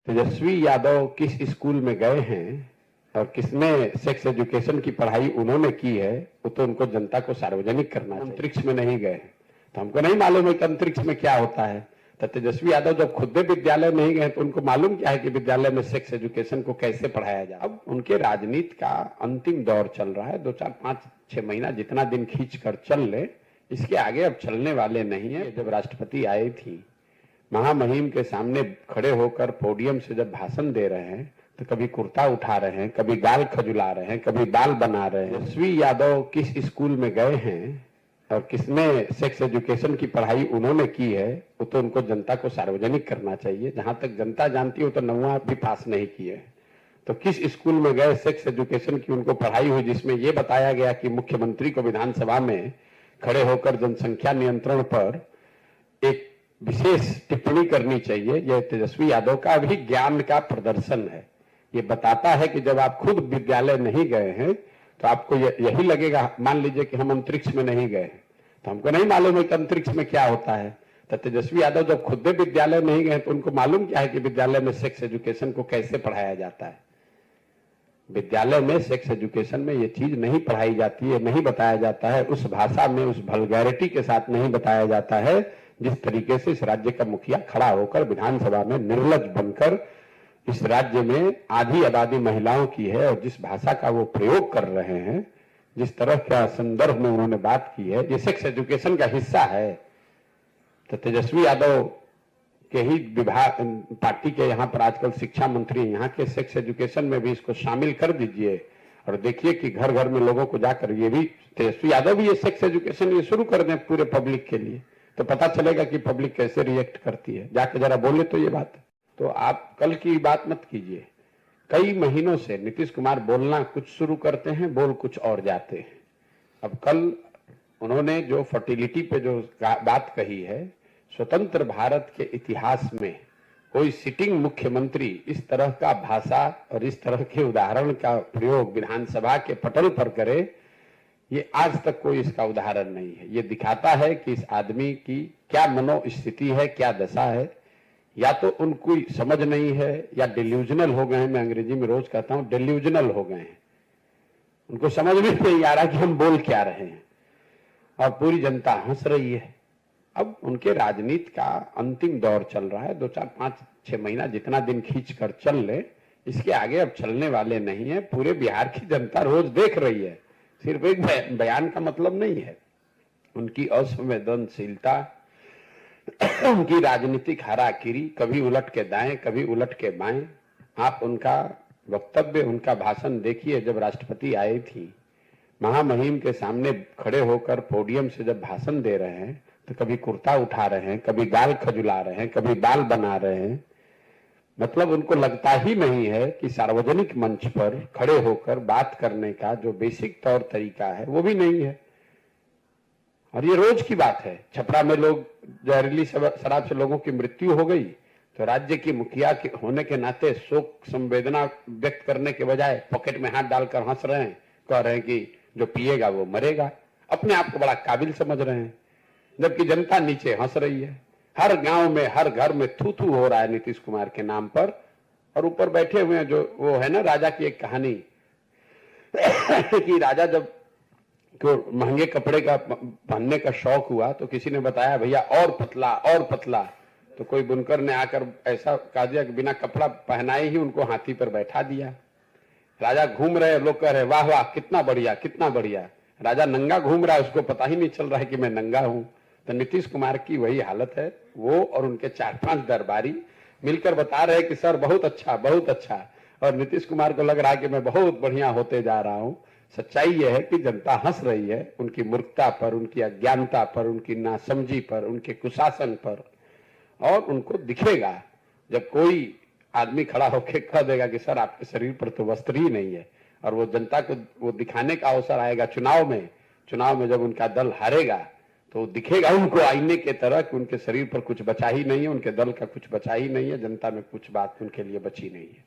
तेजस्वी यादव किस स्कूल में गए हैं और किसमें सेक्स एजुकेशन की पढ़ाई उन्होंने की है, वो तो उनको जनता को सार्वजनिक करना चाहिए। अंतरिक्ष में नहीं गए तो हमको नहीं मालूम है कि अंतरिक्ष में क्या होता है। तो तेजस्वी यादव जब खुद विद्यालय नहीं गए तो उनको मालूम क्या है कि विद्यालय में सेक्स एजुकेशन को कैसे पढ़ाया जाए। अब उनके राजनीति का अंतिम दौर चल रहा है, 2 4 5 6 महीना जितना दिन खींच कर चल ले, इसके आगे अब चलने वाले नहीं है। जब राष्ट्रपति आई थी, महामहिम के सामने खड़े होकर पोडियम से जब भाषण दे रहे हैं तो कभी कुर्ता उठा रहे हैं, कभी गाल खजुला रहे हैं, कभी बाल बना रहे हैं। तेजस्वी यादव किस स्कूल में गए हैं और किसमें सेक्स एजुकेशन की पढ़ाई उन्होंने की है, वो तो उनको जनता को सार्वजनिक करना चाहिए। जहां तक जनता जानती हो तो 9वां भी पास नहीं किए। तो किस स्कूल में गए, सेक्स एजुकेशन की उनको पढ़ाई हुई जिसमें यह बताया गया कि मुख्यमंत्री को विधानसभा में खड़े होकर जनसंख्या नियंत्रण पर एक विशेष टिप्पणी करनी चाहिए। यह तेजस्वी यादव का अभिज्ञान का प्रदर्शन है। ये बताता है कि जब आप खुद विद्यालय नहीं गए हैं तो आपको यही लगेगा, मान लीजिए कि हम अंतरिक्ष में नहीं गए तो हमको नहीं मालूम है कि अंतरिक्ष में क्या होता है। तो तेजस्वी यादव जब खुद विद्यालय नहीं गए तो उनको मालूम क्या है कि विद्यालय में सेक्स एजुकेशन को कैसे पढ़ाया जाता है। विद्यालय में सेक्स एजुकेशन में ये चीज नहीं पढ़ाई जाती है, नहीं बताया जाता है, उस भाषा में, उस वल्गैरिटी के साथ नहीं बताया जाता है जिस तरीके से इस राज्य का मुखिया खड़ा होकर विधानसभा में निर्लज बनकर इस राज्य में आधी आबादी महिलाओं की है और जिस भाषा का वो प्रयोग कर रहे हैं, जिस तरह का संदर्भ में उन्होंने बात की है, ये सेक्स एजुकेशन का हिस्सा है। तो तेजस्वी यादव के ही विभाग, पार्टी के यहाँ पर आजकल शिक्षा मंत्री, यहाँ के सेक्स एजुकेशन में भी इसको शामिल कर दीजिए और देखिए कि घर घर में लोगों को जाकर ये भी, तेजस्वी यादव भी ये सेक्स एजुकेशन ये शुरू कर दें पूरे पब्लिक के लिए, तो पता चलेगा कि पब्लिक कैसे रिएक्ट करती है। जाके जरा बोले तो ये बात। तो आप कल की बात मत कीजिए। कई महीनों से नीतीश कुमार बोलना कुछ शुरू करते हैं, बोल कुछ और जाते हैं। अब कल उन्होंने जो फर्टिलिटी पे जो बात कही है, स्वतंत्र भारत के इतिहास में कोई सिटिंग मुख्यमंत्री इस तरह का भाषा और इस तरह के उदाहरण का प्रयोग विधानसभा के पटल पर करे, ये आज तक कोई इसका उदाहरण नहीं है। ये दिखाता है कि इस आदमी की क्या मनोस्थिति है, क्या दशा है। या तो उनको समझ नहीं है या डिल्यूजनल हो गए हैं। मैं अंग्रेजी में रोज कहता हूं डिल्यूजनल हो गए हैं, उनको समझ में नहीं आ रहा कि हम बोल क्या रहे हैं और पूरी जनता हंस रही है। अब उनके राजनीति का अंतिम दौर चल रहा है, 2 4 5 6 महीना जितना दिन खींच कर चल ले, इसके आगे अब चलने वाले नहीं है। पूरे बिहार की जनता रोज देख रही है, सिर्फ एक बयान का मतलब नहीं है। उनकी असंवेदनशीलता, उनकी राजनीतिक हाराकिरी, कभी उलट के दाएं कभी उलट के बाएं। आप उनका वक्तव्य, उनका भाषण देखिए। जब राष्ट्रपति आई थी, महामहिम के सामने खड़े होकर पोडियम से जब भाषण दे रहे हैं तो कभी कुर्ता उठा रहे हैं, कभी गाल खजुला रहे हैं, कभी बाल बना रहे हैं। मतलब उनको लगता ही नहीं है कि सार्वजनिक मंच पर खड़े होकर बात करने का जो बेसिक तौर तरीका है वो भी नहीं है। और ये रोज की बात है। छपरा में लोग जहरीली शराब से लोगों की मृत्यु हो गई तो राज्य की मुखिया के होने के नाते शोक संवेदना व्यक्त करने के बजाय पॉकेट में हाथ डालकर हंस रहे हैं, कह रहे हैं कि जो पिएगा वो मरेगा। अपने आप को बड़ा काबिल समझ रहे हैं, जबकि जनता नीचे हंस रही है। हर गांव में, हर घर में थू थू हो रहा है नीतीश कुमार के नाम पर। और ऊपर बैठे हुए हैं जो वो है ना, राजा की एक कहानी कि राजा जब को महंगे कपड़े का पहनने का शौक हुआ तो किसी ने बताया भैया और पतला और पतला, तो कोई बुनकर ने आकर ऐसा कह दिया कि बिना कपड़ा पहनाए ही उनको हाथी पर बैठा दिया। राजा घूम रहे, लोग कह रहे वाह वाह कितना बढ़िया कितना बढ़िया। राजा नंगा घूम रहा है, उसको पता ही नहीं चल रहा है कि मैं नंगा हूं। तो नीतीश कुमार की वही हालत है। वो और उनके 4-5 दरबारी मिलकर बता रहे कि सर बहुत अच्छा बहुत अच्छा, और नीतीश कुमार को लग रहा है कि मैं बहुत बढ़िया होते जा रहा हूं। सच्चाई यह है कि जनता हंस रही है उनकी मूर्खता पर, उनकी अज्ञानता पर, उनकी नासमझी पर, उनके कुशासन पर। और उनको दिखेगा जब कोई आदमी खड़ा होकर कह देगा कि सर आपके शरीर पर तो वस्त्र ही नहीं है, और वो जनता को वो दिखाने का अवसर आएगा चुनाव में जब उनका दल हारेगा तो दिखेगा उनको आईने के तरह कि उनके शरीर पर कुछ बचा ही नहीं है, उनके दल का कुछ बचा ही नहीं है, जनता में कुछ बात उनके लिए बची नहीं है।